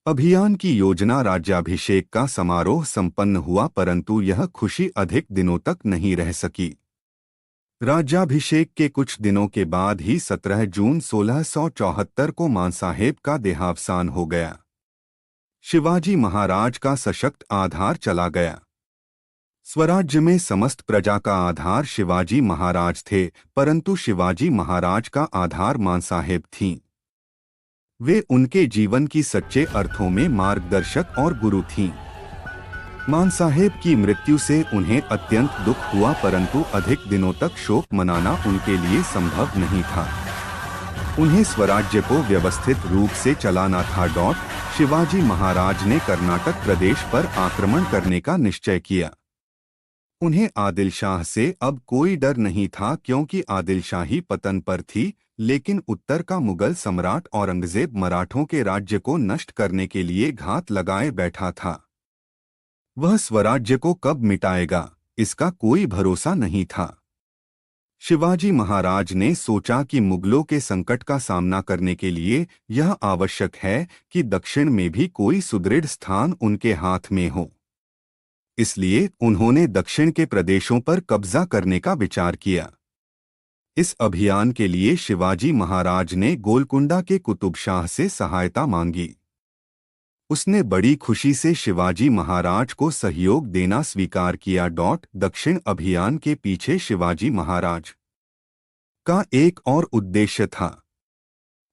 अभियान की योजना राज्याभिषेक का समारोह संपन्न हुआ, परंतु यह खुशी अधिक दिनों तक नहीं रह सकी। राज्याभिषेक के कुछ दिनों के बाद ही 17 जून 1674 को मानसाहेब का देहावसान हो गया। शिवाजी महाराज का सशक्त आधार चला गया। स्वराज्य में समस्त प्रजा का आधार शिवाजी महाराज थे, परंतु शिवाजी महाराज का आधार मानसाहेब थीं। वे उनके जीवन की सच्चे अर्थों में मार्गदर्शक और गुरु थीं। मानसाहेब की मृत्यु से उन्हें अत्यंत दुख हुआ, परंतु अधिक दिनों तक शोक मनाना उनके लिए संभव नहीं था। उन्हें स्वराज्य को व्यवस्थित रूप से चलाना था। शिवाजी महाराज ने कर्नाटक प्रदेश पर आक्रमण करने का निश्चय किया। उन्हें आदिल शाह से अब कोई डर नहीं था, क्योंकि आदिल शाही पतन पर थी, लेकिन उत्तर का मुगल सम्राट औरंगजेब मराठों के राज्य को नष्ट करने के लिए घात लगाए बैठा था। वह स्वराज्य को कब मिटाएगा, इसका कोई भरोसा नहीं था। शिवाजी महाराज ने सोचा कि मुगलों के संकट का सामना करने के लिए यह आवश्यक है कि दक्षिण में भी कोई सुदृढ़ स्थान उनके हाथ में हो। इसलिए उन्होंने दक्षिण के प्रदेशों पर कब्जा करने का विचार किया। इस अभियान के लिए शिवाजी महाराज ने गोलकुंडा के कुतुब शाह से सहायता मांगी। उसने बड़ी खुशी से शिवाजी महाराज को सहयोग देना स्वीकार किया। दक्षिण अभियान के पीछे शिवाजी महाराज का एक और उद्देश्य था।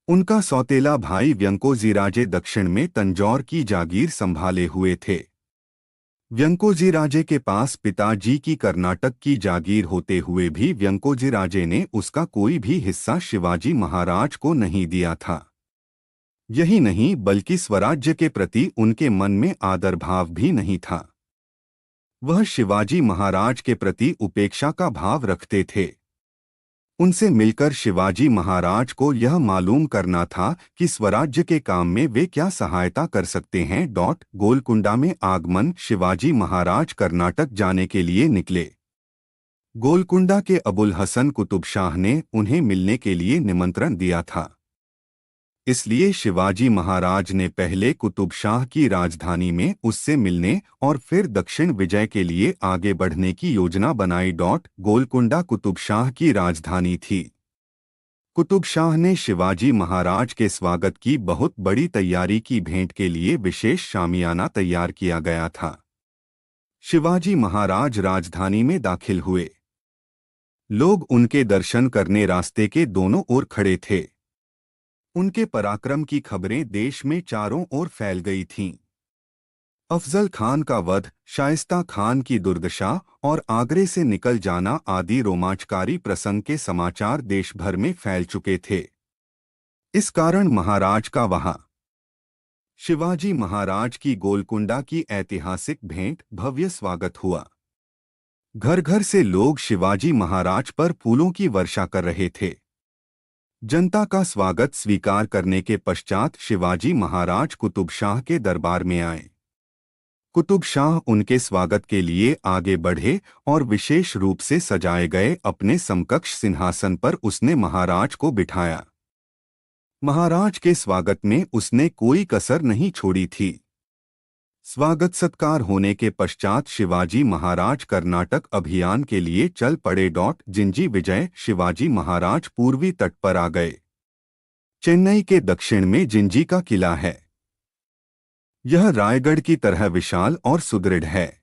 उनका सौतेला भाई व्यंकोजीराजे दक्षिण में तंजौर की जागीर संभाले हुए थे। व्यंकोजीराजे के पास पिताजी की कर्नाटक की जागीर होते हुए भी व्यंकोजीराजे ने उसका कोई भी हिस्सा शिवाजी महाराज को नहीं दिया था। यही नहीं, बल्कि स्वराज्य के प्रति उनके मन में आदर भाव भी नहीं था। वह शिवाजी महाराज के प्रति उपेक्षा का भाव रखते थे। उनसे मिलकर शिवाजी महाराज को यह मालूम करना था कि स्वराज्य के काम में वे क्या सहायता कर सकते हैं। गोलकुंडा में आगमन। शिवाजी महाराज कर्नाटक जाने के लिए निकले। गोलकुंडा के अबुल हसन कुतुब शाह ने उन्हें मिलने के लिए निमंत्रण दिया था। इसलिए शिवाजी महाराज ने पहले कुतुब शाह की राजधानी में उससे मिलने और फिर दक्षिण विजय के लिए आगे बढ़ने की योजना बनाई। गोलकुंडा कुतुब शाह की राजधानी थी। कुतुब शाह ने शिवाजी महाराज के स्वागत की बहुत बड़ी तैयारी की। भेंट के लिए विशेष शामियाना तैयार किया गया था। शिवाजी महाराज राजधानी में दाखिल हुए। लोग उनके दर्शन करने रास्ते के दोनों ओर खड़े थे। उनके पराक्रम की खबरें देश में चारों ओर फैल गई थीं। अफजल खान का वध, शाइस्ता खान की दुर्दशा और आगरे से निकल जाना आदि रोमांचकारी प्रसंग के समाचार देश भर में फैल चुके थे। इस कारण महाराज का वहां शिवाजी महाराज की गोलकुंडा की ऐतिहासिक भेंट भव्य स्वागत हुआ। घर घर से लोग शिवाजी महाराज पर फूलों की वर्षा कर रहे थे। जनता का स्वागत स्वीकार करने के पश्चात शिवाजी महाराज कुतुब शाह के दरबार में आए। कुतुब शाह उनके स्वागत के लिए आगे बढ़े और विशेष रूप से सजाए गए अपने समकक्ष सिंहासन पर उसने महाराज को बिठाया। महाराज के स्वागत में उसने कोई कसर नहीं छोड़ी थी। स्वागत सत्कार होने के पश्चात शिवाजी महाराज कर्नाटक अभियान के लिए चल पड़े। जिंजी विजय। शिवाजी महाराज पूर्वी तट पर आ गए। चेन्नई के दक्षिण में जिंजी का किला है। यह रायगढ़ की तरह विशाल और सुदृढ़ है।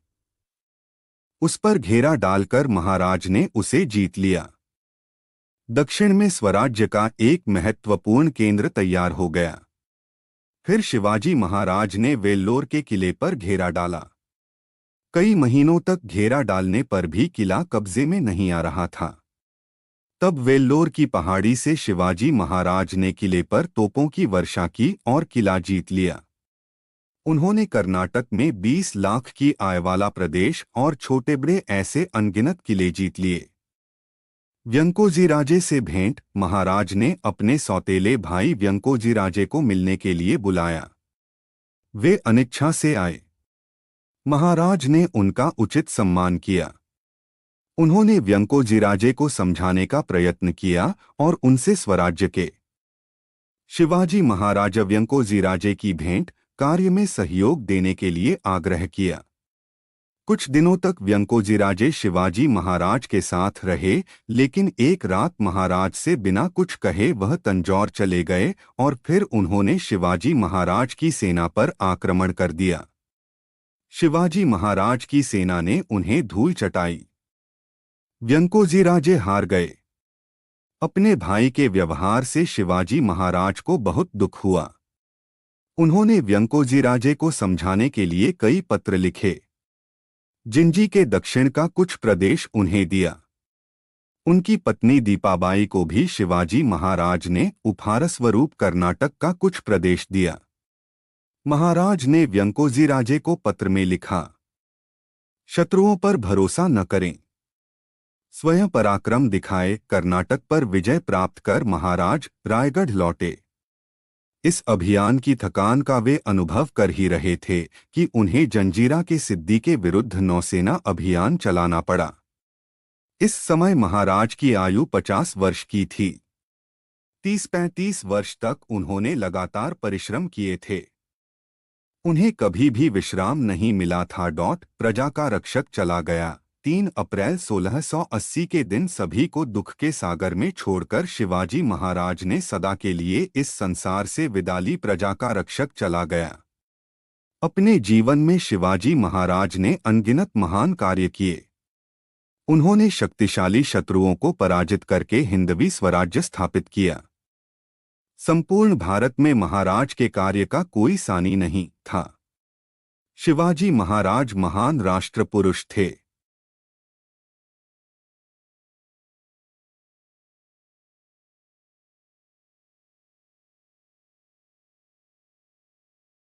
उस पर घेरा डालकर महाराज ने उसे जीत लिया। दक्षिण में स्वराज्य का एक महत्वपूर्ण केंद्र तैयार हो गया। फिर शिवाजी महाराज ने वेल्लोर के किले पर घेरा डाला। कई महीनों तक घेरा डालने पर भी किला कब्जे में नहीं आ रहा था। तब वेल्लोर की पहाड़ी से शिवाजी महाराज ने किले पर तोपों की वर्षा की और किला जीत लिया। उन्होंने कर्नाटक में 20 लाख की आय वाला प्रदेश और छोटे बड़े ऐसे अनगिनत किले जीत लिए। व्यंकोजीराजे से भेंट। महाराज ने अपने सौतेले भाई व्यंकोजीराजे को मिलने के लिए बुलाया। वे अनिच्छा से आए। महाराज ने उनका उचित सम्मान किया। उन्होंने व्यंकोजीराजे को समझाने का प्रयत्न किया और उनसे स्वराज्य के शिवाजी महाराज व्यंकोजीराजे की भेंट कार्य में सहयोग देने के लिए आग्रह किया। कुछ दिनों तक व्यंकोजीराजे शिवाजी महाराज के साथ रहे, लेकिन एक रात महाराज से बिना कुछ कहे वह तंजौर चले गए और फिर उन्होंने शिवाजी महाराज की सेना पर आक्रमण कर दिया। शिवाजी महाराज की सेना ने उन्हें धूल चटाई। व्यंकोजीराजे हार गए। अपने भाई के व्यवहार से शिवाजी महाराज को बहुत दुख हुआ। उन्होंने व्यंकोजीराजे को समझाने के लिए कई पत्र लिखे। जिंजी के दक्षिण का कुछ प्रदेश उन्हें दिया। उनकी पत्नी दीपाबाई को भी शिवाजी महाराज ने उपहार स्वरूप कर्नाटक का कुछ प्रदेश दिया। महाराज ने व्यंकोजीराजे को पत्र में लिखा, शत्रुओं पर भरोसा न करें, स्वयं पराक्रम दिखाए। कर्नाटक पर विजय प्राप्त कर महाराज रायगढ़ लौटे। इस अभियान की थकान का वे अनुभव कर ही रहे थे कि उन्हें जंजीरा के सिद्दी के विरुद्ध नौसेना अभियान चलाना पड़ा। इस समय महाराज की आयु 50 वर्ष की थी। 30-35 वर्ष तक उन्होंने लगातार परिश्रम किए थे। उन्हें कभी भी विश्राम नहीं मिला था। प्रजा का रक्षक चला गया। 3 अप्रैल 1680 के दिन सभी को दुख के सागर में छोड़कर शिवाजी महाराज ने सदा के लिए इस संसार से विदा ली। प्रजा का रक्षक चला गया। अपने जीवन में शिवाजी महाराज ने अनगिनत महान कार्य किए। उन्होंने शक्तिशाली शत्रुओं को पराजित करके हिंदवी स्वराज्य स्थापित किया। संपूर्ण भारत में महाराज के कार्य का कोई सानी नहीं था। शिवाजी महाराज महान राष्ट्र पुरुष थे।